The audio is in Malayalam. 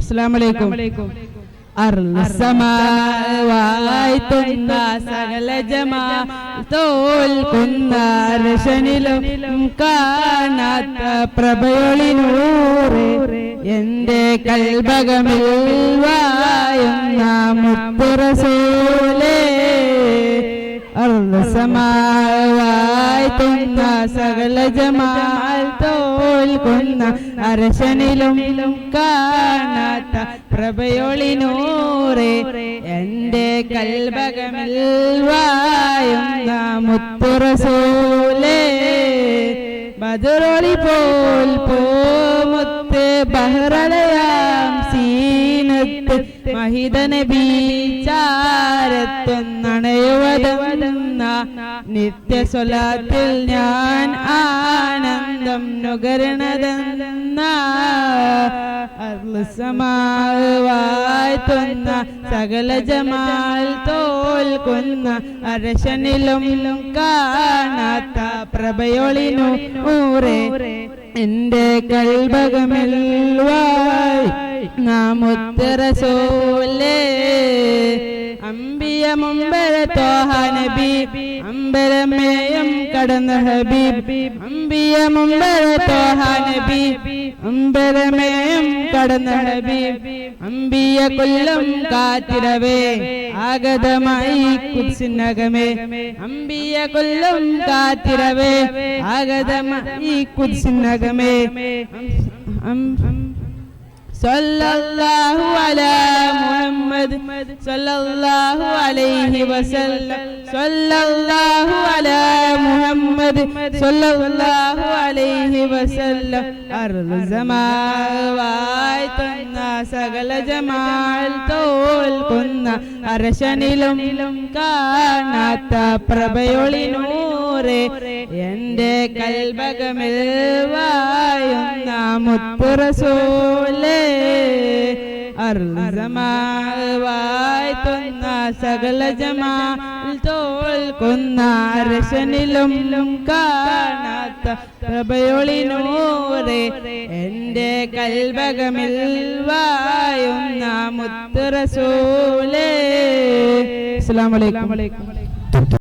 അസ്സലാമലൈക്കും. അർസമാവായിത്തുന്ന സകല ജമാ തോൽക്കുന്ന അർശനിലും കാണാത്ത പ്രഭയൊളിനൂറ് എന്റെ കൽബകമിൽ വായുന്ന മുത്ത് റസൂലേ. അർസമാവായിത്തുന്ന സകല ജമാൽ തോൽക്കുന്ന അർശനിലും കാണാത്ത പ്രഭയൊളിനൂറെ എന്റെ കൽബകമിൽ വായുന്ന മുത്ത് റസൂലേ. ബദറൊളി പോൽ പോമുത്ത് ബഹ്റലയാം സീനത്ത് മഹിത നബി ചാരത്തൊന്നണയുവതെന്ന നിത്യ സ്വലാത്തിൽ ഞാൻ ആനന്ദം നുകരണതെന്ന അർസമാവായിത്തുന്ന സകല ജമാൽ തോൽക്കുന്ന അർശനിലും കാണാത്ത പ്രഭയൊളിനൂറെ എന്റെ കൽബകമിൽ വായുന്ന മുത്ത് റസൂലേ. അംബിയ മുമ്പര ത്വാഹ നബി അമ്പരമേയം കടന്ന ഹബീബ്. അംബിയ മുമ്പര ത്വാഹ നബി അമ്പരമേയം കടന്ന ഹബീബ്. അംബിയ കൊല്ലം കാത്തിരവേ ആഗതമായി കുദ്സിനകമേ. അംബിയ കൊല്ലം കാത്തിരവേ ആഗതമായി കുദ്സിനകമേ. സല്ലല്ലാഹു അലാ മുഹമ്മദ് സല്ലല്ലാഹു അലൈഹി വസല്ലം. സല്ലല്ലാഹു അലാ മുഹമ്മദ് സല്ലല്ലാഹു അലൈഹി വസല്ലം. അർസമാവായിത്തുന്ന സകല ജമാൽ തോൽക്കുന്ന അർശനിലും കാണാത്ത പ്രഭയൊളിനൂറെ എന്റെ കൽബകമിൽ വായുന്ന മുത്ത് റസൂലേ. അർസമാവായിത്തുന്ന സകല ജമാൽ തോൽക്കുന്ന അർശനിലും കാണാത്ത പ്രഭയൊളിനൂറെ എന്റെ കൽബകമിൽ വായുന്ന മുത്ത് റസൂലേ. അസ്സലാമു അലൈക്കും.